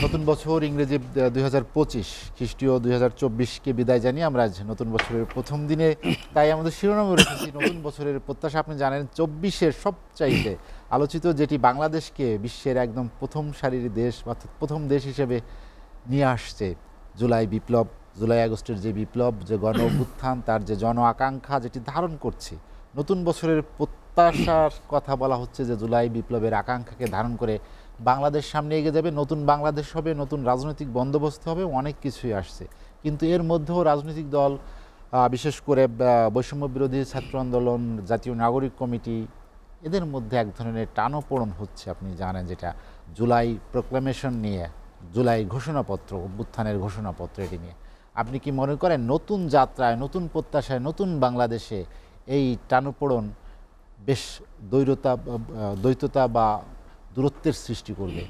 নতুন বছর ইংরেজি ২০২৫, খ্রিস্টীয় ২০২৪কে বিদায় জানিয়ে আমরা আজ নতুন বছরের প্রথম দিনে, তাই আমাদের শিরোনামে রেখেছি নতুন বছরের প্রত্যাশা। আপনি জানেন ২৪-এর সবচাইতে আলোচিত যেটি বাংলাদেশকে বিশ্বের একদম প্রথম সারির দেশ অর্থাৎ প্রথম দেশ হিসেবে নিয়ে আসছে জুলাই বিপ্লব, জুলাই আগস্টের যে বিপ্লব, যে গণ অভ্যুত্থান, তার যে জন আকাঙ্ক্ষা যেটি ধারণ করছে। নতুন বছরের প্রত্যাশার কথা বলা হচ্ছে যে জুলাই বিপ্লবের আকাঙ্ক্ষাকে ধারণ করে বাংলাদেশ সামনে এগিয়ে যাবে, নতুন বাংলাদেশ হবে, নতুন রাজনৈতিক বন্দোবস্ত হবে, অনেক কিছুই আসছে। কিন্তু এর মধ্যেও রাজনৈতিক দল, বিশেষ করে বৈষম্য বিরোধী ছাত্র আন্দোলন, জাতীয় নাগরিক কমিটি, এদের মধ্যে এক ধরনের টানাপোড়েন হচ্ছে। আপনি জানেন যেটা জুলাই প্রোক্লামেশন নিয়ে, জুলাই ঘোষণাপত্র, অভ্যুত্থানের ঘোষণাপত্র, এটি নিয়ে আপনি কি মনে করেন নতুন যাত্রায়, নতুন প্রত্যাশায়, নতুন বাংলাদেশে এই টানাপোড়েন বেশ দ্বৈততা বা দূরত্বের সৃষ্টি করবে?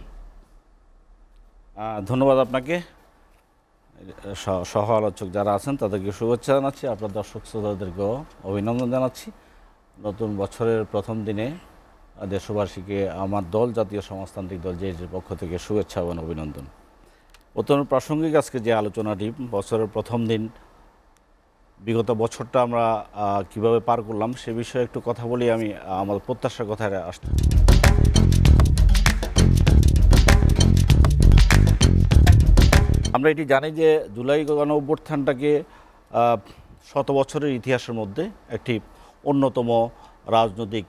ধন্যবাদ আপনাকে। সহ আলোচক যারা আছেন তাদেরকে শুভেচ্ছা জানাচ্ছি, আপনার দর্শক শ্রোতাদেরকেও অভিনন্দন জানাচ্ছি। নতুন বছরের প্রথম দিনে দেশবাসীকে আমার দল, জাতীয় সমাজতান্ত্রিক দল জেএসডির পক্ষ থেকে শুভেচ্ছা এবং অভিনন্দন। অত্যন্ত প্রাসঙ্গিক আজকে যে আলোচনাটি, বছরের প্রথম দিন, বিগত বছরটা আমরা কিভাবে পার করলাম সে বিষয়ে একটু কথা বলি। আমি আমার প্রত্যাশার কথায় আসতে, আমরা এটি জানি যে জুলাই গণ অভ্যুত্থানটাকে শত বছরের ইতিহাসের মধ্যে একটি অন্যতম রাজনৈতিক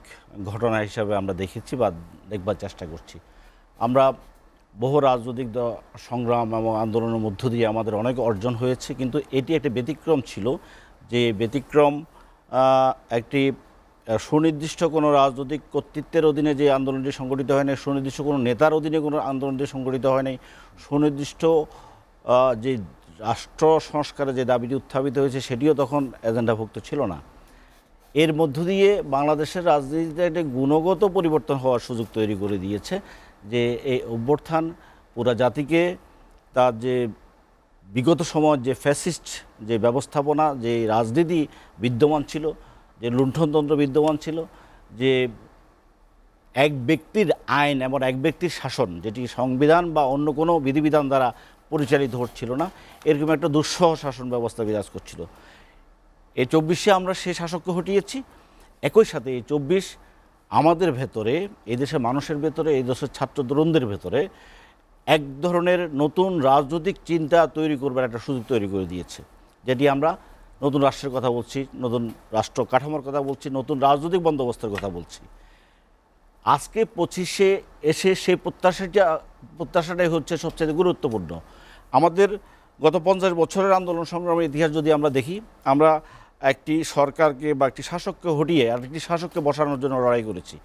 ঘটনা হিসাবে আমরা দেখেছি বা দেখবার চেষ্টা করছি। আমরা বহু রাজনৈতিক সংগ্রাম এবং আন্দোলনের মধ্য দিয়ে আমাদের অনেক অর্জন হয়েছে, কিন্তু এটি একটি ব্যতিক্রম ছিল। যে ব্যতিক্রম একটি সুনির্দিষ্ট কোনো রাজনৈতিক কর্তৃত্বের অধীনে যে আন্দোলনটি সংগঠিত হয় নাই, সুনির্দিষ্ট কোনো নেতার অধীনে কোনো আন্দোলনটি সংগঠিত হয় নাই, সুনির্দিষ্ট যে রাষ্ট্র সংস্কারে যে দাবিটি উত্থাপিত হয়েছে সেটিও তখন এজেন্ডাভুক্ত ছিল না। এর মধ্য দিয়ে বাংলাদেশের রাজনীতিতে একটি গুণগত পরিবর্তন হওয়ার সুযোগ তৈরি করে দিয়েছে। যে এই অভ্যুত্থান পুরা জাতিকে তার যে বিগত সময় যে ফ্যাসিস্ট যে ব্যবস্থাপনা, যে রাজনীতি বিদ্যমান ছিল, যে লুণ্ঠনতন্ত্র বিদ্যমান ছিল, যে এক ব্যক্তির আইন এবং এক ব্যক্তির শাসন, যেটি সংবিধান বা অন্য কোনো বিধিবিধান দ্বারা পরিচালিত হচ্ছিল না, এরকম একটা দুঃসহ শাসন ব্যবস্থা বিরাজ করছিল। এই ২৪-এ আমরা সেই শাসককে হটিয়েছি। একই সাথে এই ২৪ আমাদের ভেতরে, এই দেশের মানুষের ভেতরে, এই দেশের ছাত্র তরুণদের ভেতরে এক ধরনের নতুন রাজনৈতিক চিন্তা তৈরি করবার একটা সুযোগ তৈরি করে দিয়েছে, যেটি আমরা নতুন রাষ্ট্রের কথা বলছি, নতুন রাষ্ট্র কাঠামোর কথা বলছি, নতুন রাজনৈতিক বন্দোবস্তের কথা বলছি। আজকে ২৫-এ এসে সেই প্রত্যাশাটাই হচ্ছে সবচেয়ে গুরুত্বপূর্ণ। আমাদের গত ৫০ বছরের আন্দোলন সংগ্রামের ইতিহাস যদি আমরা দেখি, আমরা একটি সরকারকে বা একটি শাসককে হটিয়ে আরেকটি শাসককে বসানোর জন্য লড়াই করেছি,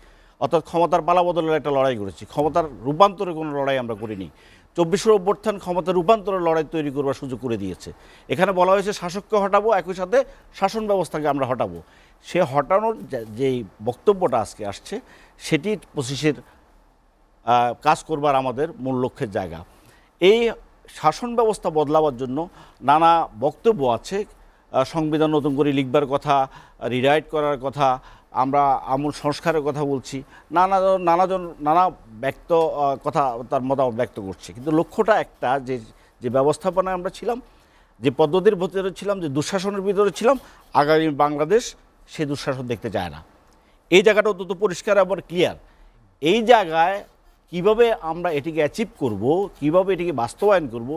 অর্থাৎ ক্ষমতার পালাবদলের একটা লড়াই করেছি। ক্ষমতার রূপান্তরে কোনো লড়াই আমরা করিনি। ২৪-এর অভ্যুত্থান ক্ষমতার রূপান্তরের লড়াই তৈরি করবার সুযোগ করে দিয়েছে। এখানে বলা হয়েছে শাসককে হটাবো, একই সাথে শাসন ব্যবস্থাকে আমরা হটাবো। সে হটানোর যেই বক্তব্যটা আজকে আসছে সেটি ২৫-এর কাজ করবার আমাদের মূল লক্ষ্যের জায়গা। এই শাসন ব্যবস্থা বদলাবার জন্য নানা বক্তব্য আছে। সংবিধান নতুন করে লিখবার কথা, রিরাইট করার কথা, আমরা আমূল সংস্কারের কথা বলছি, নানা ব্যক্ত কথা তার মতামত ব্যক্ত করছে। কিন্তু লক্ষ্যটা একটা, যে ব্যবস্থাপনায় আমরা ছিলাম, যে পদ্ধতির ভিতরে ছিলাম, যে দুঃশাসনের ভিতরে ছিলাম, আগামী বাংলাদেশ সে দুঃশাসন দেখতে চায় না। এই জায়গাটা অত্যন্ত পরিষ্কার এবং ক্লিয়ার। এই জায়গায় কিভাবে আমরা এটিকে অ্যাচিভ করব, কিভাবে এটিকে বাস্তবায়ন করব,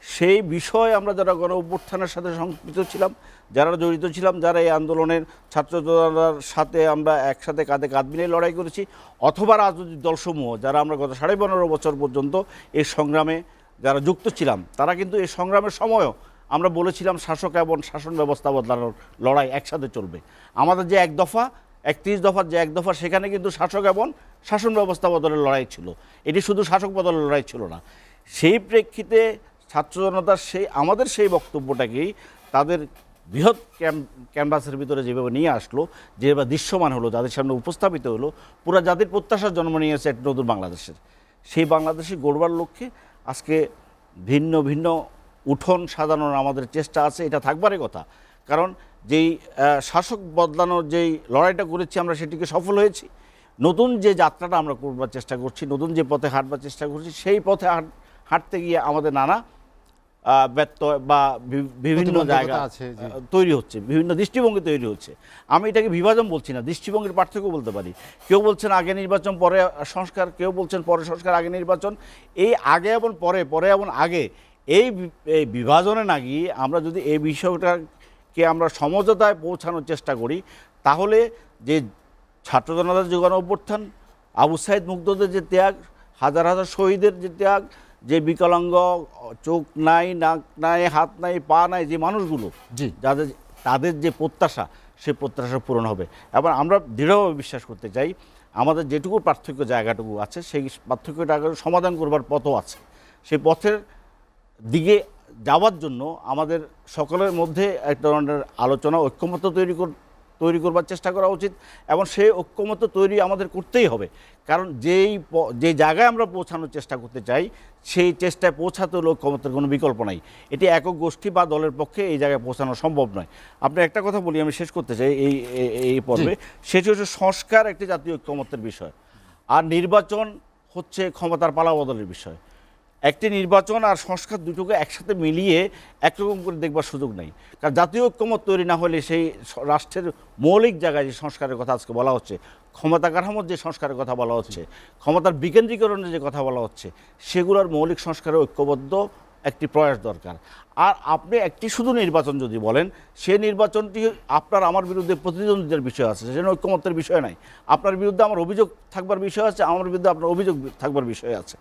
সেই বিষয়ে আমরা যারা গণ অভ্যুত্থানের সাথে সম্পৃক্ত ছিলাম, যারা জড়িত ছিলাম, যারা এই আন্দোলনের ছাত্রদের সাথে আমরা একসাথে কাঁধে কাঁধ মিলিয়ে লড়াই করেছি, অথবা রাজনৈতিক দলসমূহ যারা আমরা গত ১৫.৫ বছর পর্যন্ত এই সংগ্রামে যারা যুক্ত ছিলাম, তারা কিন্তু এই সংগ্রামের সময়ও আমরা বলেছিলাম শাসক এবং শাসন ব্যবস্থা বদলানোর লড়াই একসাথে চলবে। আমাদের যে ৩১ দফার যে এক দফা, সেখানে কিন্তু শাসক এবং শাসন ব্যবস্থা বদলের লড়াই ছিল। এটি শুধু শাসক বদলের লড়াই ছিল না। সেই প্রেক্ষিতে ছাত্র জনতার আমাদের সেই বক্তব্যটাকেই তাদের বৃহৎ ক্যানভাসের ভিতরে যেভাবে নিয়ে আসলো, যেভাবে দৃশ্যমান হলো, যাদের সামনে উপস্থাপিত হলো, পুরা জাতির প্রত্যাশার জন্ম নিয়েছে এক নতুন বাংলাদেশের। সেই বাংলাদেশে গড়বার লক্ষ্যে আজকে ভিন্ন ভিন্ন উঠোন সাজানোর আমাদের চেষ্টা আছে, এটা থাকবারই কথা। কারণ যেই শাসক বদলানোর যেই লড়াইটা করেছি আমরা, সেটিকে সফল হয়েছি। নতুন যে যাত্রাটা আমরা করবার চেষ্টা করছি, নতুন যে পথে হাঁটবার চেষ্টা করছি, সেই পথে হাঁটতে গিয়ে আমাদের নানা ব্যত্যয় বা বিভিন্ন প্রতিবন্ধকতা জায়গা আছে, জি। তৈরি হচ্ছে, বিভিন্ন দৃষ্টিভঙ্গি তৈরি হচ্ছে। আমি এটাকে বিভাজন বলছি না, দৃষ্টিভঙ্গির পার্থক্য বলতে পারি। কেউ বলছেন আগে নির্বাচন পরে সংস্কার, কেউ বলছেন পরে সংস্কার আগে নির্বাচন। এই আগে এবং পরে, পরে এবং আগে এই বিভাজনে না গিয়ে আমরা যদি এই বিষয়টাকে আমরা সমঝোতায় পৌঁছানোর চেষ্টা করি, তাহলে যে ছাত্র জনতার যুগান অভ্যুত্থান, আবু সাইদ মুগ্ধদের যে ত্যাগ, হাজার হাজার শহীদের যে ত্যাগ, যে বিকলাঙ্গ, চোখ নাই, নাক নাই, হাত নাই, পা নাই যে মানুষগুলো, জি। তাদের যে প্রত্যাশা, সেই প্রত্যাশা পূরণ হবে। এবং আমরা দৃঢ়ভাবে বিশ্বাস করতে চাই আমাদের যেটুকু পার্থক্য জায়গাটুকু আছে, সেই পার্থক্যটাকে সমাধান করবার পথও আছে। সেই পথের দিকে যাওয়ার জন্য আমাদের সকলের মধ্যে এক ধরনের আলোচনা, ঐক্যমত্য তৈরি করবার চেষ্টা করা উচিত। এবং সেই ঐক্যমত্য তৈরি আমাদের করতেই হবে, কারণ যে জায়গায় আমরা পৌঁছানোর চেষ্টা করতে চাই, সেই চেষ্টায় পৌঁছাতে হলে ঐক্যমত্যের কোনো বিকল্প নাই। এটি একক গোষ্ঠী বা দলের পক্ষে এই জায়গায় পৌঁছানো সম্ভব নয়। আপনি একটা কথা বলি, আমি শেষ করতে চাই এই পর্বে, সেটি হচ্ছে সংস্কার একটি জাতীয় ঐক্যমত্যের বিষয়, আর নির্বাচন হচ্ছে ক্ষমতার পালাবদলের বিষয়। একটি নির্বাচন আর সংস্কার দুটোকে একসাথে মিলিয়ে একরকম করে দেখবার সুযোগ নেই। কারণ জাতীয় ঐক্যমত তৈরি না হলে সেই রাষ্ট্রের মৌলিক জায়গায় যে সংস্কারের কথা আজকে বলা হচ্ছে, ক্ষমতা কাঠামোর যে সংস্কারের কথা বলা হচ্ছে, ক্ষমতার বিকেন্দ্রীকরণের যে কথা বলা হচ্ছে, সেগুলোর মৌলিক সংস্কারের ঐক্যবদ্ধ একটি প্রয়াস দরকার। আর আপনি একটি শুধু নির্বাচন যদি বলেন, সে নির্বাচনটি আপনার আমার বিরুদ্ধে প্রতিদ্বন্দ্বিতার বিষয় আছে, সেজন্য ঐক্যমত্যের বিষয় নাই। আপনার বিরুদ্ধে আমার অভিযোগ থাকবার বিষয় আছে, আমার বিরুদ্ধে আপনার অভিযোগ থাকবার বিষয় আছে।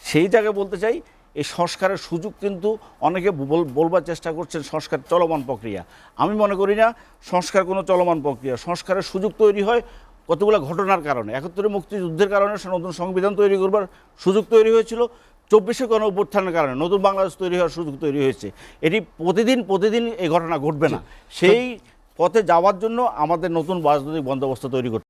সেই জায়গায় বলতে চাই, এই সংস্কারের সুযোগ কিন্তু অনেকে বলবার চেষ্টা করছেন সংস্কার চলমান প্রক্রিয়া। আমি মনে করি না সংস্কার কোনো চলমান প্রক্রিয়া। সংস্কারের সুযোগ তৈরি হয় কতগুলো ঘটনার কারণে। ৭১ মুক্তিযুদ্ধের কারণে নতুন সংবিধান তৈরি করবার সুযোগ তৈরি হয়েছিল, ২৪শে গণ অভ্যুত্থানের কারণে নতুন বাংলাদেশ তৈরি হওয়ার সুযোগ তৈরি হয়েছে। এটি প্রতিদিন এই ঘটনা ঘটবে না। সেই পথে যাওয়ার জন্য আমাদের নতুন রাজনৈতিক বন্দোবস্ত তৈরি করতে